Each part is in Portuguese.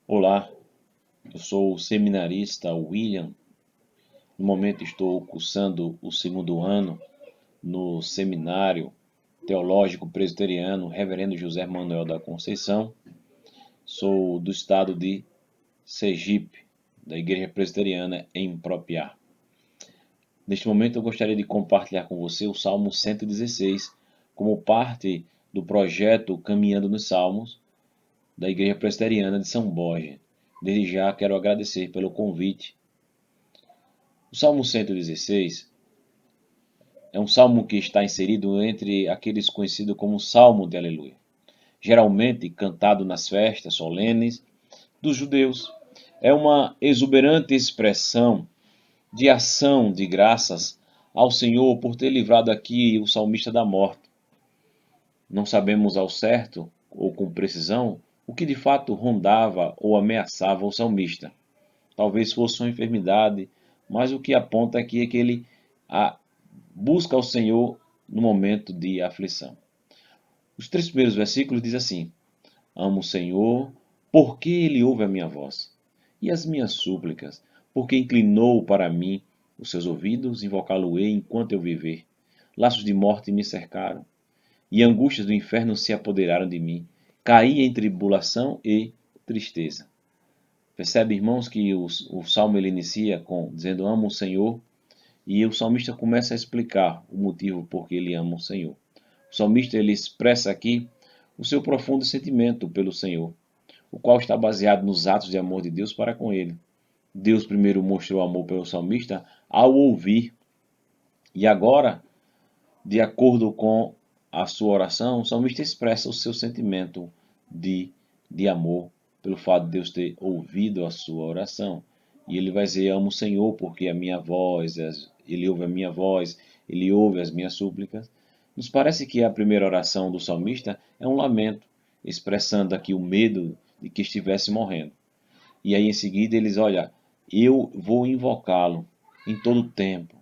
Olá, eu sou o seminarista William. No momento estou cursando o segundo ano no Seminário Teológico Presbiteriano Reverendo José Manuel da Conceição. Sou do estado de Sergipe, da Igreja Presbiteriana em Propriá. Neste momento eu gostaria de compartilhar com você o Salmo 116, como parte do projeto Caminhando nos Salmos da Igreja Presbiteriana de São Borja. Desde já quero agradecer pelo convite. O Salmo 116 é um salmo que está inserido entre aqueles conhecidos como Salmo de Aleluia, geralmente cantado nas festas solenes dos judeus. É uma exuberante expressão de ação de graças ao Senhor por ter livrado aqui o salmista da morte. Não sabemos ao certo ou com precisão o que de fato rondava ou ameaçava o salmista. Talvez fosse uma enfermidade, mas o que aponta aqui é que ele busca ao Senhor no momento de aflição. Os três primeiros versículos dizem assim: Amo o Senhor, porque ele ouve a minha voz, e as minhas súplicas, porque inclinou para mim os seus ouvidos, invocá-lo-ei enquanto eu viver. Laços de morte me cercaram, e angústias do inferno se apoderaram de mim. Caí em tribulação e tristeza. Percebe, irmãos, que o salmo ele inicia dizendo amo o Senhor, e o salmista começa a explicar o motivo por que ele ama o Senhor. O salmista ele expressa aqui o seu profundo sentimento pelo Senhor, o qual está baseado nos atos de amor de Deus para com ele. Deus primeiro mostrou amor pelo salmista ao ouvir, e agora, de acordo com a sua oração, o salmista expressa o seu sentimento de, de amor pelo fato de Deus ter ouvido a sua oração. E ele vai dizer: amo o Senhor porque a minha voz, ele ouve a minha voz, ele ouve as minhas súplicas. Nos parece que a primeira oração do salmista é um lamento, expressando aqui o medo de que estivesse morrendo. E aí em seguida eles, olha, eu vou invocá-lo em todo o tempo,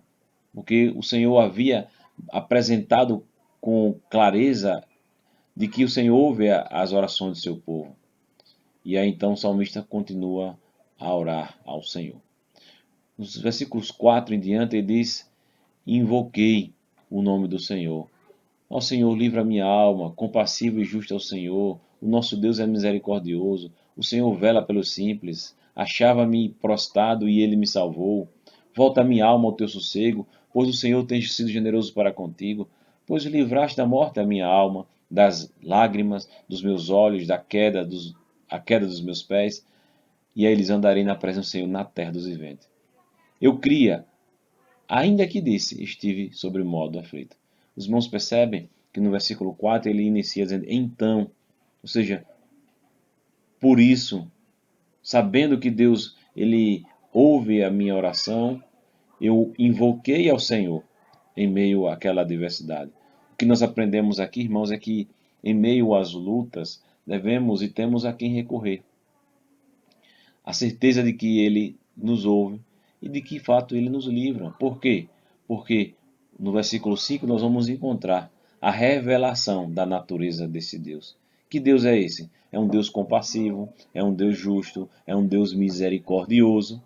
porque o Senhor havia apresentado com clareza de que o Senhor ouve as orações do seu povo. E aí então o salmista continua a orar ao Senhor. Nos versículos 4 em diante ele diz: Invoquei o nome do Senhor. Ó Senhor, livra a minha alma, compassivo e justo é o Senhor. O nosso Deus é misericordioso. O Senhor vela pelos simples. Achava-me prostrado e ele me salvou. Volta a minha alma ao teu sossego, pois o Senhor tem sido generoso para contigo. Pois livraste da morte a minha alma, das lágrimas dos meus olhos, a queda dos meus pés. E aí eles andarei na presença do Senhor na terra dos viventes. Eu cria, ainda que disse, estive sobre modo aflito. Os irmãos percebem que no versículo 4 ele inicia dizendo então, ou seja, por isso, sabendo que Deus ele ouve a minha oração, eu invoquei ao Senhor em meio àquela adversidade. O que nós aprendemos aqui, irmãos, é que em meio às lutas devemos e temos a quem recorrer. A certeza de que ele nos ouve e de que, de fato, ele nos livra. Por quê? Porque no versículo 5 nós vamos encontrar a revelação da natureza desse Deus. Que Deus é esse? É um Deus compassivo, é um Deus justo, é um Deus misericordioso,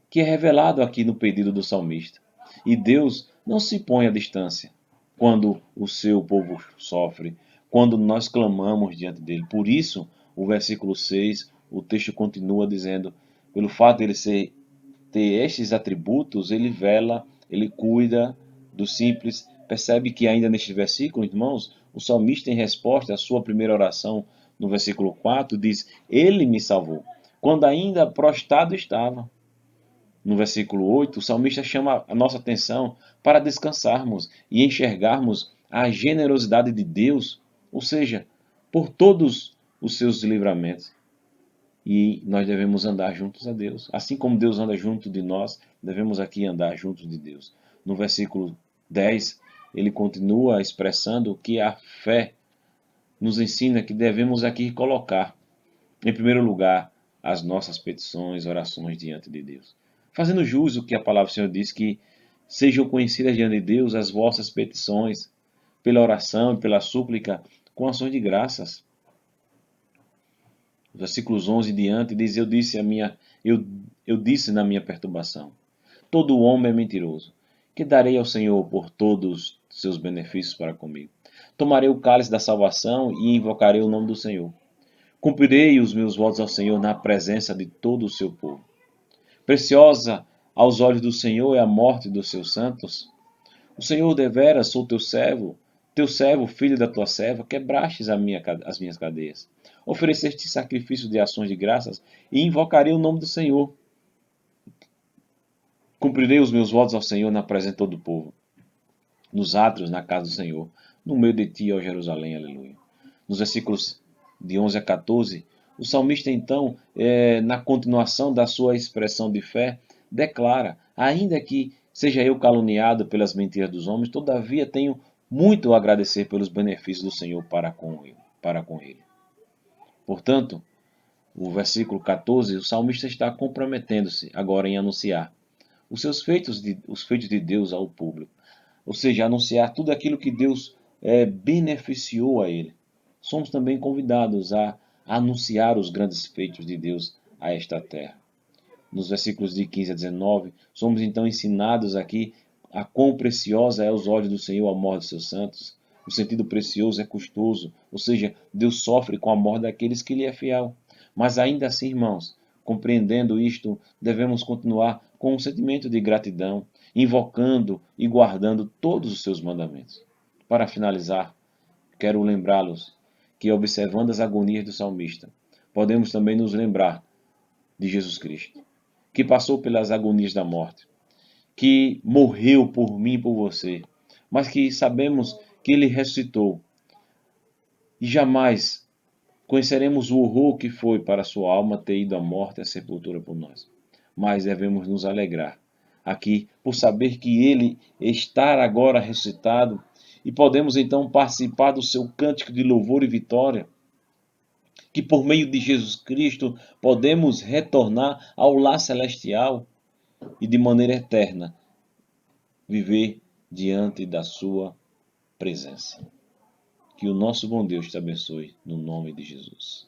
que é revelado aqui no pedido do salmista. E Deus não se põe à distância quando o seu povo sofre, quando nós clamamos diante dele. Por isso, o versículo 6, o texto continua dizendo, pelo fato de ter estes atributos, ele vela, ele cuida do simples. Percebe que ainda neste versículo, irmãos, o salmista, em resposta à sua primeira oração, no versículo 4, diz: Ele me salvou, quando ainda prostrado estava. No versículo 8, o salmista chama a nossa atenção para descansarmos e enxergarmos a generosidade de Deus, ou seja, por todos os seus livramentos. E nós devemos andar juntos a Deus. Assim como Deus anda junto de nós, devemos aqui andar juntos de Deus. No versículo 10, ele continua expressando que a fé nos ensina que devemos aqui colocar, em primeiro lugar, as nossas petições, orações diante de Deus. Fazendo jus o que a palavra do Senhor diz, que sejam conhecidas diante de Deus as vossas petições, pela oração e pela súplica, com ações de graças. Versículos 11 em diante diz: eu disse na minha perturbação: todo homem é mentiroso. Que darei ao Senhor por todos os seus benefícios para comigo? Tomarei o cálice da salvação e invocarei o nome do Senhor. Cumprirei os meus votos ao Senhor na presença de todo o seu povo. Preciosa aos olhos do Senhor é a morte dos seus santos. O Senhor deveras sou teu servo, filho da tua serva, quebrastes as minhas cadeias. Ofereceste sacrifício de ações de graças e invocarei o nome do Senhor. Cumprirei os meus votos ao Senhor na presença de todo o povo, nos átrios, na casa do Senhor, no meio de ti, ó Jerusalém, aleluia. Nos versículos de 11 a 14, o salmista então, na continuação da sua expressão de fé, declara: ainda que seja eu caluniado pelas mentiras dos homens, todavia tenho muito a agradecer pelos benefícios do Senhor para com ele. Portanto, o versículo 14, o salmista está comprometendo-se agora em anunciar os feitos de Deus ao público. Ou seja, anunciar tudo aquilo que Deus beneficiou a ele. Somos também convidados a anunciar os grandes feitos de Deus a esta terra. Nos versículos de 15 a 19, somos então ensinados aqui a quão preciosa é aos olhos do Senhor a morte dos seus santos. O sentido precioso é custoso, ou seja, Deus sofre com a morte daqueles que lhe é fiel. Mas ainda assim, irmãos, compreendendo isto, devemos continuar com um sentimento de gratidão, invocando e guardando todos os seus mandamentos. Para finalizar, quero lembrá-los que, observando as agonias do salmista, podemos também nos lembrar de Jesus Cristo, que passou pelas agonias da morte, que morreu por mim e por você, mas que sabemos que ele ressuscitou. E jamais conheceremos o horror que foi para a sua alma ter ido à morte e à sepultura por nós. Mas devemos nos alegrar aqui por saber que ele está agora ressuscitado e podemos então participar do seu cântico de louvor e vitória, que por meio de Jesus Cristo podemos retornar ao lar celestial e de maneira eterna viver diante da sua presença. Que o nosso bom Deus te abençoe no nome de Jesus.